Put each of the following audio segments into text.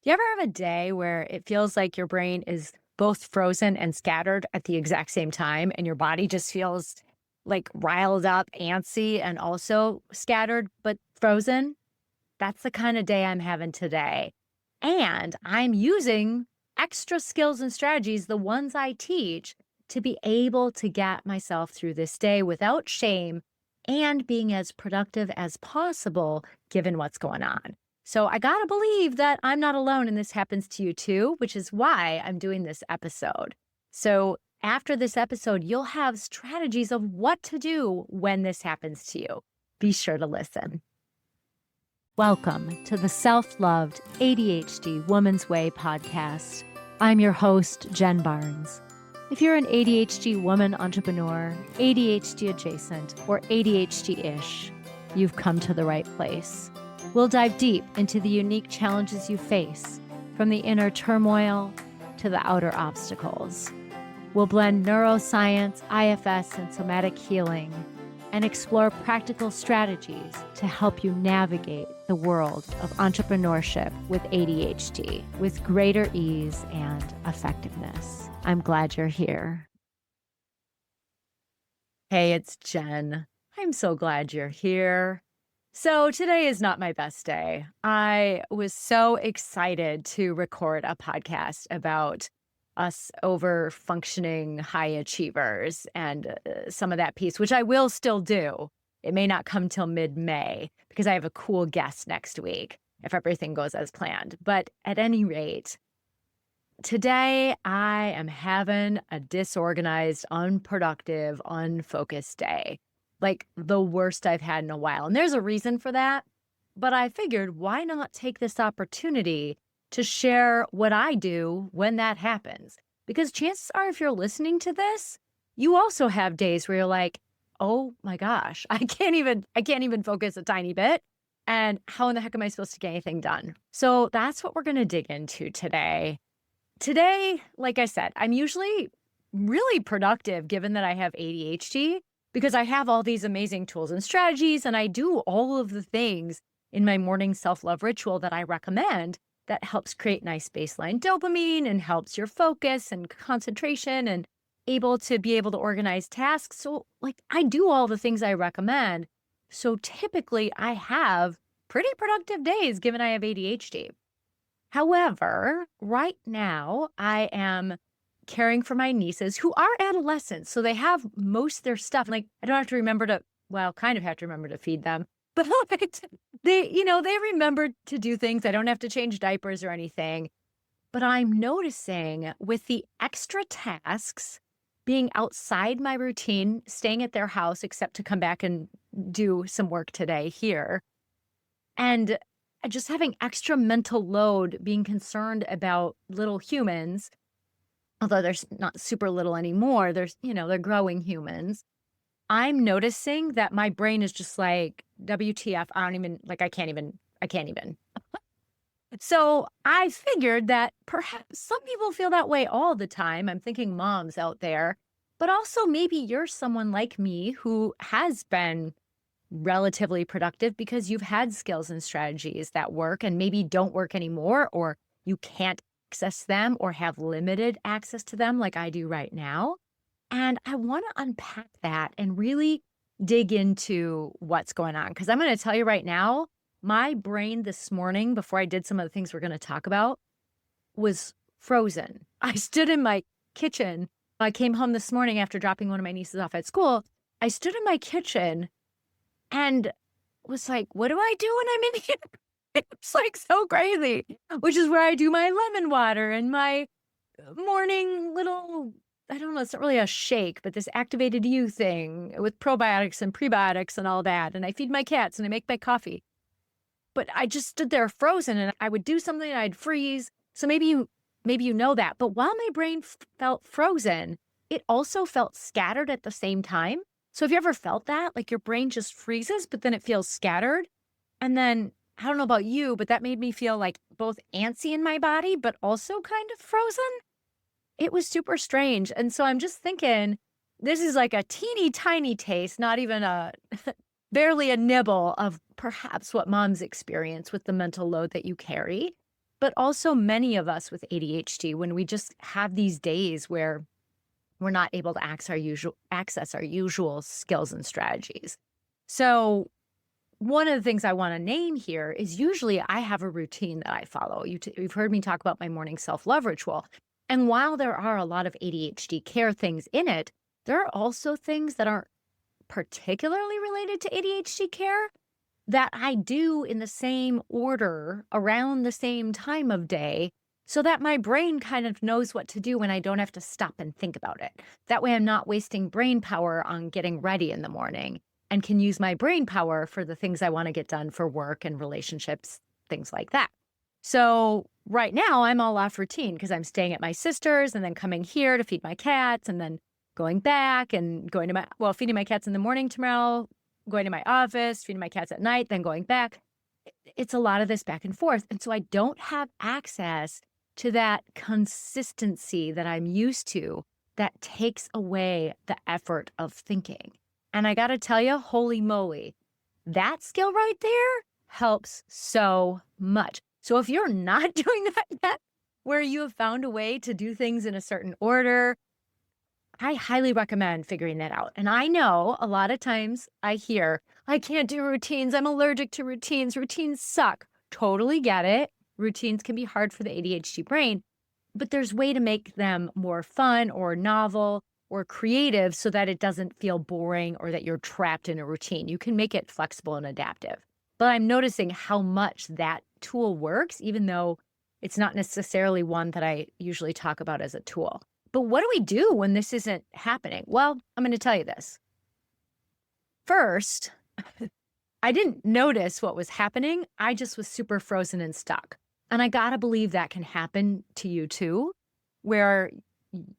Do you ever have a day where it feels like your brain is both frozen and scattered at the exact same time, and your body just feels like riled up, antsy, and also scattered but frozen? That's the kind of day I'm having today. And I'm using extra skills and strategies, the ones I teach, to be able to get myself through this day without shame and being as productive as possible given what's going on. So I got to believe that I'm not alone and this happens to you too, which is why I'm doing this episode. So after this episode, you'll have strategies of what to do when this happens to you. Be sure to listen. Welcome to the Self-Loved ADHD Woman's Way podcast. I'm your host, Jen Barnes. If you're an ADHD woman entrepreneur, ADHD adjacent, or ADHD-ish, you've come to the right place. We'll dive deep into the unique challenges you face, from the inner turmoil to the outer obstacles. We'll blend neuroscience, IFS, and somatic healing, and explore practical strategies to help you navigate the world of entrepreneurship with ADHD with greater ease and effectiveness. I'm glad you're here. Hey, it's Jen. I'm so glad you're here. So today is not my best day. I was so excited to record a podcast about us over functioning high achievers and some of that piece, which I will still do. It may not come till mid-May because I have a cool guest next week if everything goes as planned. But at any rate, today I am having a disorganized, unproductive, unfocused day. Like the worst I've had in a while. And there's a reason for that. But I figured, why not take this opportunity to share what I do when that happens? Because chances are, if you're listening to this, you also have days where you're like, oh my gosh, I can't even focus a tiny bit. And how in the heck am I supposed to get anything done? So that's what we're going to dig into today. Today, like I said, I'm usually really productive given that I have ADHD because I have all these amazing tools and strategies, and I do all of the things in my morning self-love ritual that I recommend that helps create nice baseline dopamine and helps your focus and concentration and able to organize tasks. So like I do all the things I recommend. So typically I have pretty productive days given I have ADHD. However, right now I am caring for my nieces who are adolescents. So they have most of their stuff. Like I don't have to remember to, well, kind of have to remember to feed them. But they remember to do things. I don't have to change diapers or anything. But I'm noticing with the extra tasks being outside my routine, staying at their house, except to come back and do some work today here, and just having extra mental load, being concerned about little humans, although they're not super little anymore, they're growing humans. I'm noticing that my brain is just like, WTF, I can't even. So I figured that perhaps some people feel that way all the time. I'm thinking moms out there, but also maybe you're someone like me who has been relatively productive because you've had skills and strategies that work and maybe don't work anymore, or you can't access them or have limited access to them like I do right now. And I want to unpack that and really dig into what's going on. Because I'm going to tell you right now, my brain this morning, before I did some of the things we're going to talk about, was frozen. I stood in my kitchen. I came home this morning after dropping one of my nieces off at school. I stood in my kitchen and was like, what do I do when I'm in here? It's like so crazy, which is where I do my lemon water and my morning little, I don't know, it's not really a shake, but this activated you thing with probiotics and prebiotics and all that. And I feed my cats and I make my coffee. But I just stood there frozen and I would do something and I'd freeze. So maybe you know that. But while my brain felt frozen, it also felt scattered at the same time. So have you ever felt that? Like your brain just freezes, but then it feels scattered. And then I don't know about you, but that made me feel like both antsy in my body, but also kind of frozen. It was super strange. And so I'm just thinking, this is like a teeny tiny taste, not even barely a nibble of perhaps what moms experience with the mental load that you carry. but also many of us with ADHD, when we just have these days where we're not able to access our usual skills and strategies. So one of the things I want to name here is usually I have a routine that I follow. You've heard me talk about my morning self-love ritual. And while there are a lot of ADHD care things in it, there are also things that aren't particularly related to ADHD care that I do in the same order around the same time of day so that my brain kind of knows what to do when I don't have to stop and think about it. That way I'm not wasting brain power on getting ready in the morning and can use my brain power for the things I want to get done for work and relationships, things like that. So right now I'm all off routine because I'm staying at my sister's and then coming here to feed my cats and then going back and going to feeding my cats in the morning tomorrow, going to my office, feeding my cats at night, then going back. It's a lot of this back and forth. And so I don't have access to that consistency that I'm used to that takes away the effort of thinking. And I got to tell you, holy moly, that skill right there helps so much. So if you're not doing that yet, where you have found a way to do things in a certain order, I highly recommend figuring that out. And I know a lot of times I hear, I can't do routines. I'm allergic to routines. Routines suck. Totally get it. Routines can be hard for the ADHD brain, but there's a way to make them more fun or novel or creative so that it doesn't feel boring or that you're trapped in a routine. You can make it flexible and adaptive. But I'm noticing how much that tool works, even though it's not necessarily one that I usually talk about as a tool. But what do we do when this isn't happening? Well, I'm going to tell you this. First, I didn't notice what was happening. I just was super frozen and stuck. And I got to believe that can happen to you too, where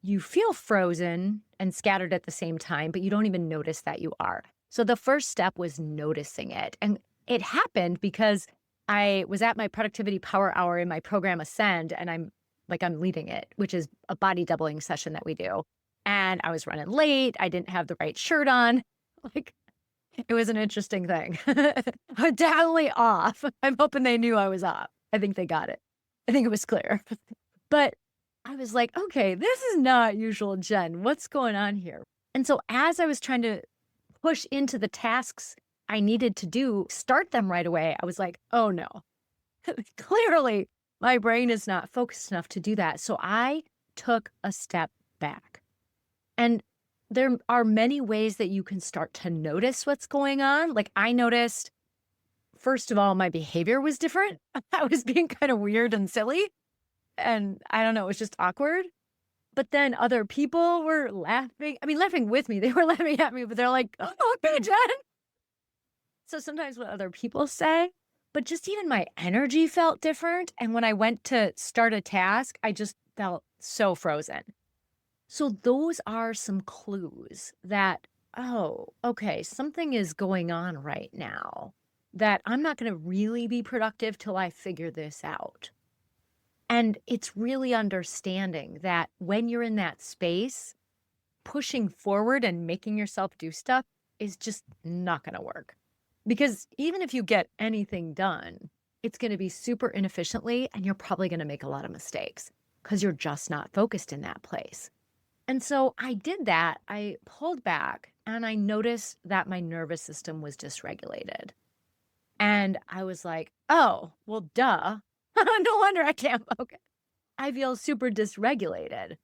you feel frozen and scattered at the same time, but you don't even notice that you are. So the first step was noticing it. And it happened because I was at my productivity power hour in my program Ascend, and I'm leading it, which is a body doubling session that we do. And I was running late. I didn't have the right shirt on. It was an interesting thing. I'm definitely off. I'm hoping they knew I was off. I think they got it. I think it was clear. But I was like, okay, this is not usual Jen. What's going on here? And so as I was trying to push into the tasks I needed to do, start them right away, I was like, oh no, clearly my brain is not focused enough to do that. So I took a step back. And there are many ways that you can start to notice what's going on. Like I noticed, first of all, my behavior was different. I was being kind of weird and silly. And I don't know, it was just awkward. But then other people were laughing. I mean, laughing with me. They were laughing at me, but they're like, oh, okay, Jen. So sometimes what other people say, but just even my energy felt different. And when I went to start a task, I just felt so frozen. So those are some clues that, oh, okay, something is going on right now that I'm not going to really be productive till I figure this out. And it's really understanding that when you're in that space, pushing forward and making yourself do stuff is just not going to work. Because even if you get anything done, it's going to be super inefficiently and you're probably going to make a lot of mistakes because you're just not focused in that place. And so I did that. I pulled back and I noticed that my nervous system was dysregulated. And I was like, oh, well, duh. No wonder I can't focus. I feel super dysregulated.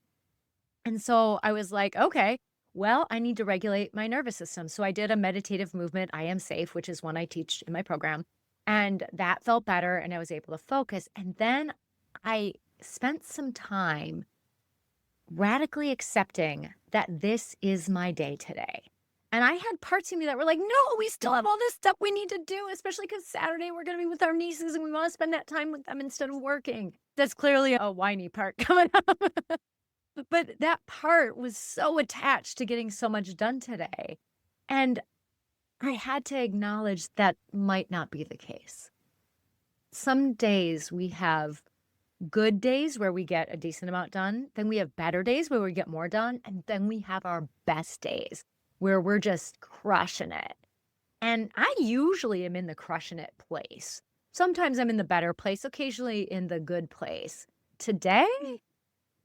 And so I was like, okay, well, I need to regulate my nervous system. So I did a meditative movement, I Am Safe, which is one I teach in my program. And that felt better and I was able to focus. And then I spent some time radically accepting that this is my day today. And I had parts of me that were like, no, we still have all this stuff we need to do, especially because Saturday we're going to be with our nieces and we want to spend that time with them instead of working. That's clearly a whiny part coming up. But that part was so attached to getting so much done today. And I had to acknowledge that might not be the case. Some days we have good days where we get a decent amount done. Then we have better days where we get more done. And then we have our best days where we're just crushing it. And I usually am in the crushing it place. Sometimes I'm in the better place, occasionally in the good place. Today,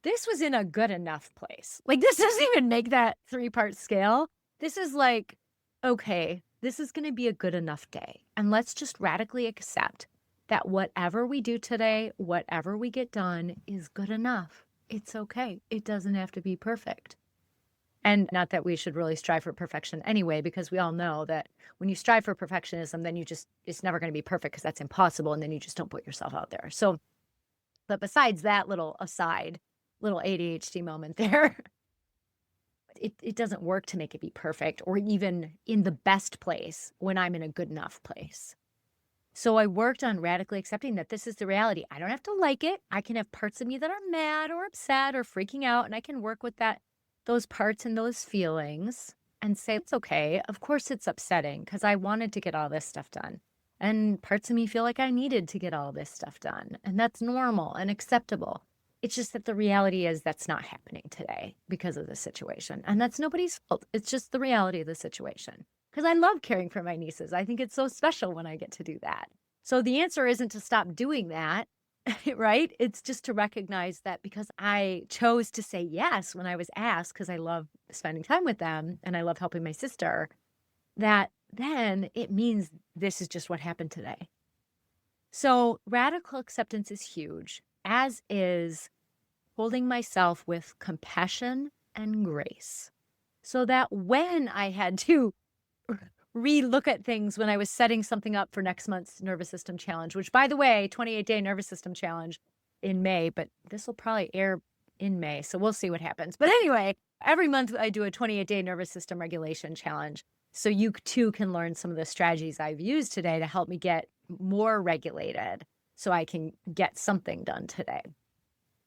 this was in a good enough place. Like, this doesn't even make that 3-part scale. This is like, okay, this is gonna be a good enough day, and let's just radically accept that whatever we do today, whatever we get done is good enough. It's okay. It doesn't have to be perfect. And not that we should really strive for perfection anyway, because we all know that when you strive for perfectionism, then it's never gonna be perfect because that's impossible, and then you just don't put yourself out there. So, but besides that little aside, little ADHD moment there, it doesn't work to make it be perfect or even in the best place when I'm in a good enough place. So I worked on radically accepting that this is the reality. I don't have to like it. I can have parts of me that are mad or upset or freaking out, and I can work with those parts and those feelings and say, it's okay. Of course it's upsetting because I wanted to get all this stuff done. And parts of me feel like I needed to get all this stuff done. And that's normal and acceptable. It's just that the reality is that's not happening today because of the situation. And that's nobody's fault. It's just the reality of the situation. Because I love caring for my nieces. I think it's so special when I get to do that. So the answer isn't to stop doing that, right? It's just to recognize that because I chose to say yes when I was asked, because I love spending time with them and I love helping my sister, that then it means this is just what happened today. So radical acceptance is huge, as is holding myself with compassion and grace. So that when I had to re-look at things when I was setting something up for next month's nervous system challenge, which, by the way, 28-day nervous system challenge in May, but this will probably air in May, so we'll see what happens. But anyway, every month I do a 28-day nervous system regulation challenge. So you too can learn some of the strategies I've used today to help me get more regulated so I can get something done today.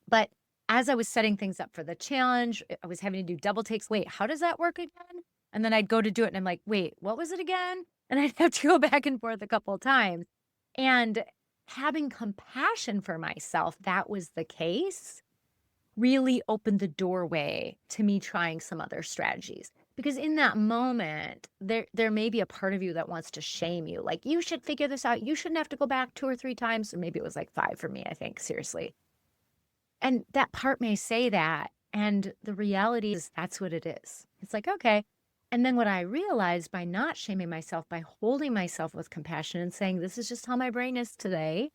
But as I was setting things up for the challenge, I was having to do double takes. Wait, how does that work again? And then I'd go to do it and I'm like, wait, what was it again? And I'd have to go back and forth a couple of times. And having compassion for myself, that was the case, really opened the doorway to me trying some other strategies. Because in that moment, there may be a part of you that wants to shame you. Like, you should figure this out. You shouldn't have to go back 2 or 3 times. Or maybe it was like 5 for me, I think, seriously. And that part may say that. And the reality is that's what it is. It's like, okay. And then what I realized by not shaming myself, by holding myself with compassion and saying, this is just how my brain is today,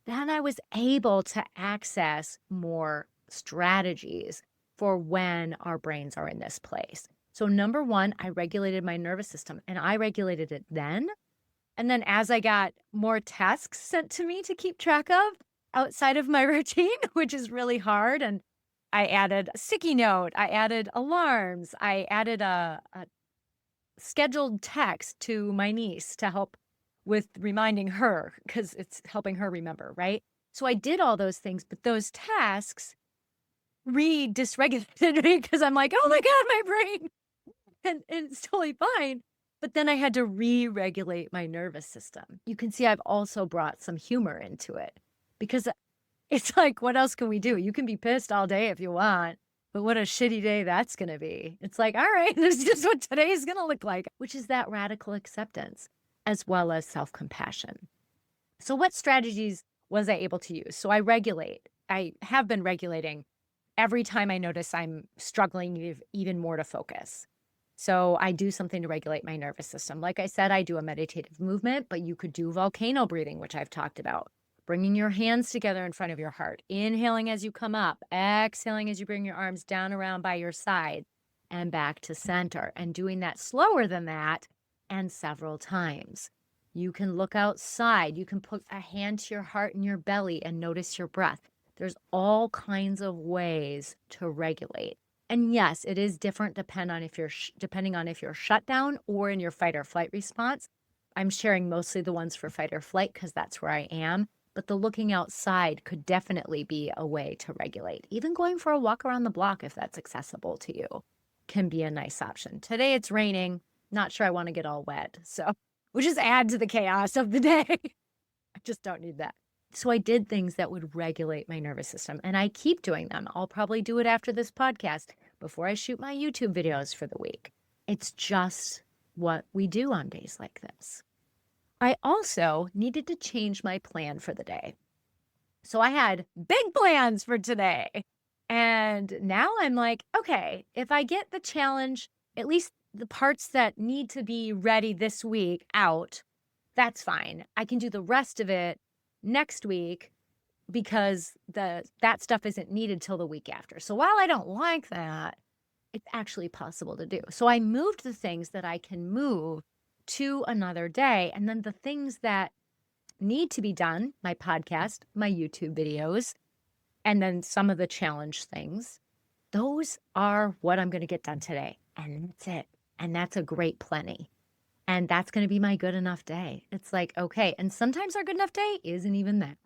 then I was able to access more strategies for when our brains are in this place. So number one, I regulated my nervous system, and I regulated it then. And then as I got more tasks sent to me to keep track of outside of my routine, which is really hard, and I added a sticky note, I added alarms, I added a scheduled text to my niece to help with reminding her, because it's helping her remember, right? So I did all those things, but those tasks dysregulated me because I'm like, oh my God, my brain. And it's totally fine. But then I had to re-regulate my nervous system. You can see I've also brought some humor into it because it's like, what else can we do? You can be pissed all day if you want, but what a shitty day that's going to be. It's like, all right, this is just what today is going to look like, which is that radical acceptance as well as self-compassion. So what strategies was I able to use? So I have been regulating every time I notice I'm struggling even more to focus. So I do something to regulate my nervous system. Like I said, I do a meditative movement, but you could do volcano breathing, which I've talked about. Bringing your hands together in front of your heart, inhaling as you come up, exhaling as you bring your arms down around by your side and back to center, and doing that slower than that and several times. You can look outside. You can put a hand to your heart and your belly and notice your breath. There's all kinds of ways to regulate. And yes, it is different depending on if you're shut down or in your fight or flight response. I'm sharing mostly the ones for fight or flight because that's where I am. But the looking outside could definitely be a way to regulate. Even going for a walk around the block, if that's accessible to you, can be a nice option. Today it's raining. Not sure I want to get all wet. So we'll just add to the chaos of the day. I just don't need that. So I did things that would regulate my nervous system, and I keep doing them. I'll probably do it after this podcast before I shoot my YouTube videos for the week. It's just what we do on days like this. I also needed to change my plan for the day. So I had big plans for today. And now I'm like, okay, if I get the challenge, at least the parts that need to be ready this week out, that's fine. I can do the rest of it next week because that stuff isn't needed till the week after. So while I don't like that, it's actually possible to do. So I moved the things that I can move to another day. And then the things that need to be done, my podcast, my YouTube videos, and then some of the challenge things, those are what I'm going to get done today. And that's it. And that's a great plenty. And that's going to be my good enough day. It's like, okay. And sometimes our good enough day isn't even that.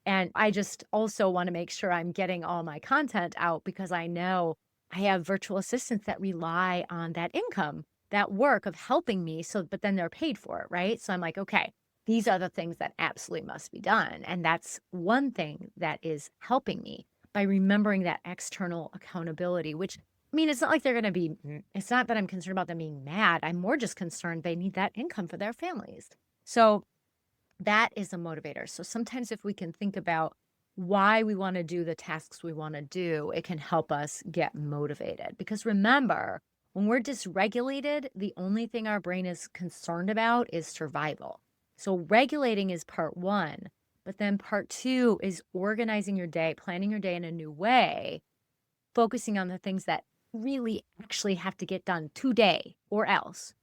And I just also want to make sure I'm getting all my content out because I know I have virtual assistants that rely on that income, that work of helping me. So, but then they're paid for it, right? So I'm like, okay, these are the things that absolutely must be done. And that's one thing that is helping me by remembering that external accountability, which I mean, it's not like they're going to be, it's not that I'm concerned about them being mad. I'm more just concerned they need that income for their families. So that is a motivator. So sometimes if we can think about why we want to do the tasks we want to do, it can help us get motivated. Because remember, when we're dysregulated, the only thing our brain is concerned about is survival. So regulating is part one, but then part two is organizing your day, planning your day in a new way, focusing on the things that really actually have to get done today or else,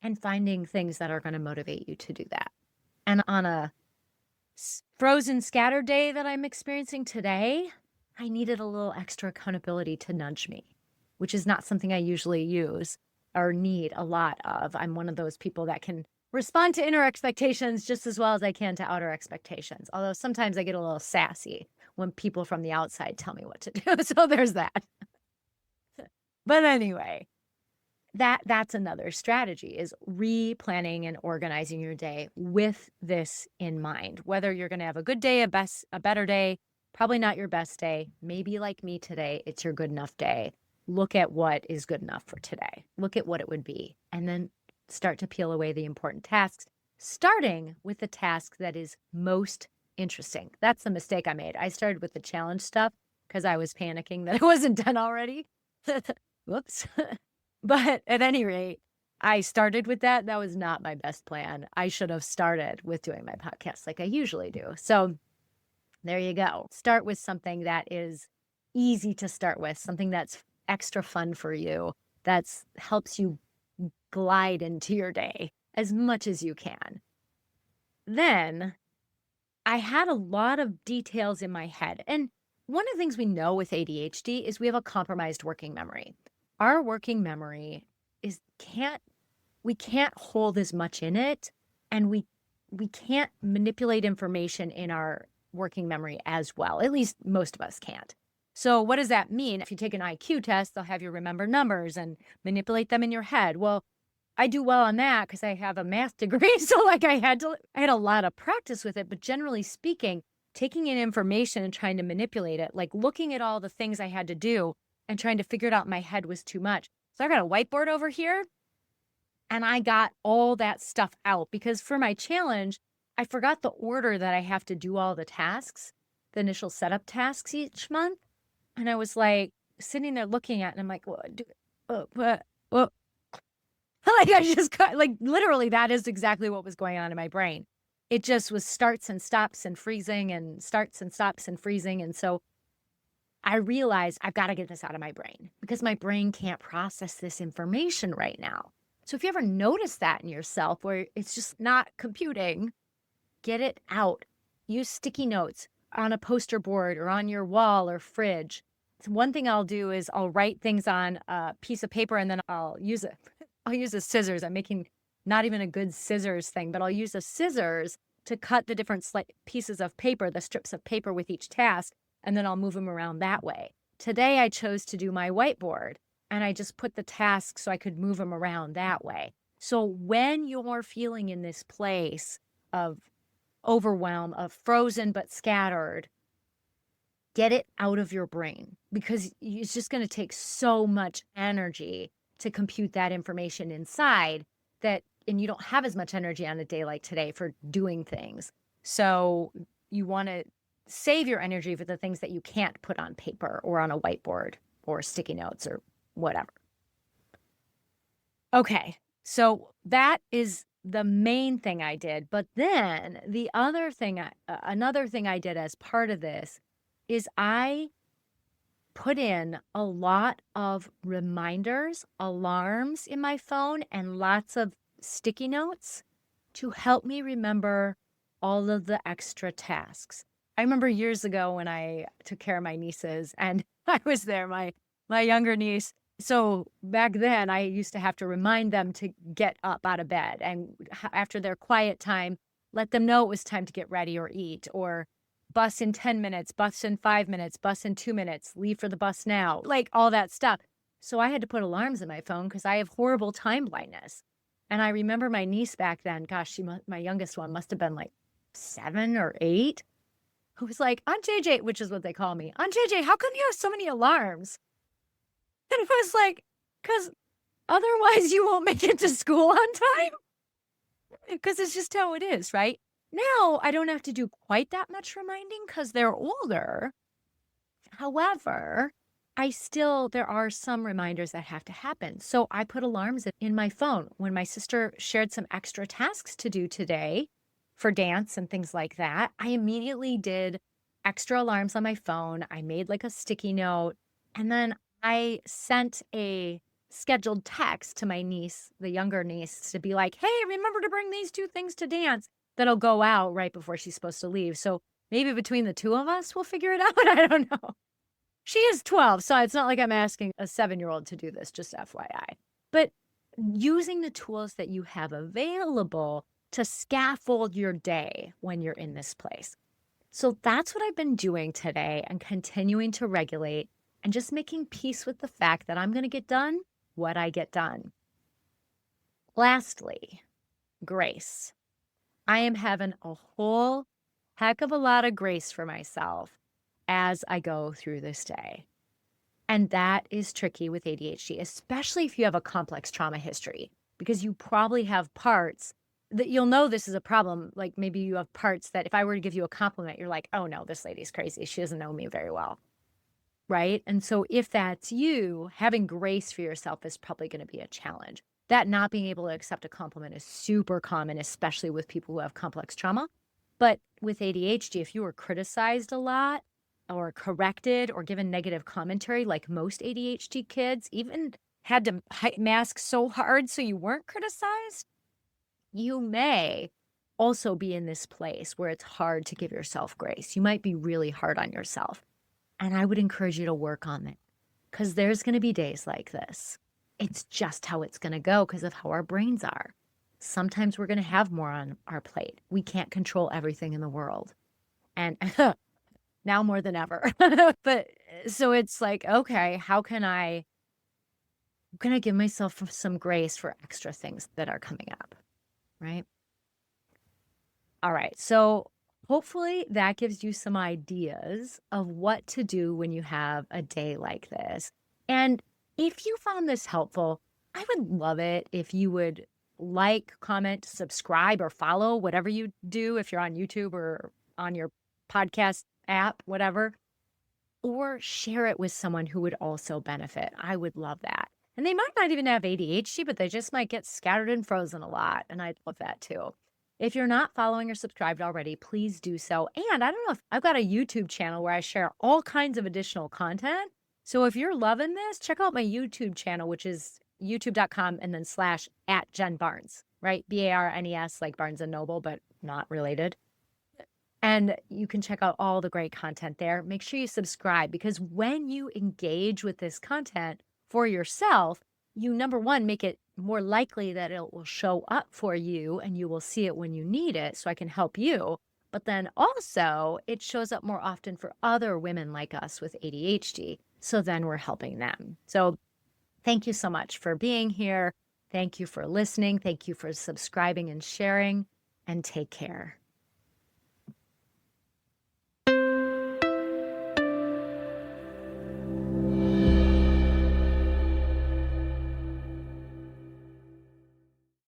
and finding things that are going to motivate you to do that. And on a frozen scatter day that I'm experiencing today, I needed a little extra accountability to nudge me, which is not something I usually use or need a lot of. I'm one of those people that can respond to inner expectations just as well as I can to outer expectations. Although sometimes I get a little sassy when people from the outside tell me what to do. So there's that. But anyway, that's another strategy, is replanning and organizing your day with this in mind. Whether you're going to have a good day, a better day, probably not your best day. Maybe like me today, it's your good enough day. Look at what is good enough for today. Look at what it would be, and then start to peel away the important tasks, starting with the task that is most interesting. That's the mistake I made. I started with the challenge stuff because I was panicking that it wasn't done already. Whoops. But at any rate, I started with that. That was not my best plan. I should have started with doing my podcast like I usually do. So there you go. Start with something that is easy to start with, something that's extra fun for you, that helps you glide into your day as much as you can. Then I had a lot of details in my head. And one of the things we know with ADHD is we have a compromised working memory. Our working memory we can't hold as much in it, and we can't manipulate information in our working memory as well. At least most of us can't. So what does that mean? If you take an IQ test, they'll have you remember numbers and manipulate them in your head. Well, I do well on that because I have a math degree. So like I had a lot of practice with it, but generally speaking, taking in information and trying to manipulate it, like looking at all the things I had to do and trying to figure it out in my head was too much. So I got a whiteboard over here and I got all that stuff out because for my challenge, I forgot the order that I have to do all the tasks, the initial setup tasks each month. And I was like sitting there looking at it and I'm like, what? Like I just got, like, literally that is exactly what was going on in my brain. It just was starts and stops and freezing and starts and stops and freezing. And so I realized I've got to get this out of my brain because my brain can't process this information right now. So if you ever notice that in yourself where it's just not computing, get it out. Use sticky notes on a poster board or on your wall or fridge. So one thing I'll do is I'll write things on a piece of paper and then I'll use a scissors. I'm making not even a good scissors thing, but I'll use a scissors to cut the different pieces of paper, the strips of paper with each task, and then I'll move them around that way. Today, I chose to do my whiteboard, and I just put the tasks so I could move them around that way. So when you're feeling in this place of overwhelm, of frozen but scattered, get it out of your brain because it's just going to take so much energy to compute that information inside that and you don't have as much energy on a day like today for doing things. So you want to save your energy for the things that you can't put on paper or on a whiteboard or sticky notes or whatever. Okay. So that is the main thing I did. But then the other thing, another thing I did as part of this is I put in a lot of reminders, alarms in my phone, and lots of sticky notes to help me remember all of the extra tasks. I remember years ago when I took care of my nieces and I was there, my younger niece. So back then I used to have to remind them to get up out of bed and after their quiet time, let them know it was time to get ready or eat or bus in 10 minutes, bus in 5 minutes, bus in 2 minutes, leave for the bus now, like all that stuff. So I had to put alarms in my phone because I have horrible time blindness. And I remember my niece back then, gosh, my youngest one must have been like 7 or 8, who was like, Aunt JJ, which is what they call me. Aunt JJ, how come you have so many alarms? And I was like, because otherwise you won't make it to school on time. Because it's just how it is, right? Now I don't have to do quite that much reminding because they're older. However, there are some reminders that have to happen. So I put alarms in my phone. When my sister shared some extra tasks to do today for dance and things like that, I immediately did extra alarms on my phone. I made like a sticky note and then I sent a scheduled text to my niece, the younger niece, to be like, hey, remember to bring these 2 things to dance. That'll go out right before she's supposed to leave. So maybe between the 2 of us, we'll figure it out. I don't know. She is 12, so it's not like I'm asking a 7-year-old to do this, just FYI. But using the tools that you have available to scaffold your day when you're in this place. So that's what I've been doing today and continuing to regulate and just making peace with the fact that I'm going to get done what I get done. Lastly, grace. I am having a whole heck of a lot of grace for myself as I go through this day. And that is tricky with ADHD, especially if you have a complex trauma history, because you probably have parts that you'll know this is a problem. Like maybe you have parts that if I were to give you a compliment, you're like, oh no, this lady's crazy. She doesn't know me very well. Right. And so if that's you, having grace for yourself is probably going to be a challenge. That not being able to accept a compliment is super common, especially with people who have complex trauma. But with ADHD, if you were criticized a lot or corrected or given negative commentary, like most ADHD kids, even had to mask so hard so you weren't criticized, you may also be in this place where it's hard to give yourself grace. You might be really hard on yourself. And I would encourage you to work on it because there's going to be days like this. It's just how it's going to go because of how our brains are. Sometimes we're going to have more on our plate. We can't control everything in the world. And now more than ever. But so it's like, okay, how can I give myself some grace for extra things that are coming up, right? All right. So hopefully that gives you some ideas of what to do when you have a day like this. And if you found this helpful, I would love it if you would like, comment, subscribe, or follow whatever you do if you're on YouTube or on your podcast app, whatever, or share it with someone who would also benefit. I would love that. And they might not even have ADHD, but they just might get scattered and frozen a lot. And I'd love that too. If you're not following or subscribed already, please do so. And I don't know if I've got a YouTube channel where I share all kinds of additional content. So if you're loving this, check out my YouTube channel, which is youtube.com and then /@JenBarnes, right? BARNES, like Barnes and Noble, but not related. And you can check out all the great content there. Make sure you subscribe because when you engage with this content for yourself, you, number one, make it more likely that it will show up for you and you will see it when you need it so I can help you. But then also it shows up more often for other women like us with ADHD. So then we're helping them. So thank you so much for being here. Thank you for listening. Thank you for subscribing and sharing, and take care.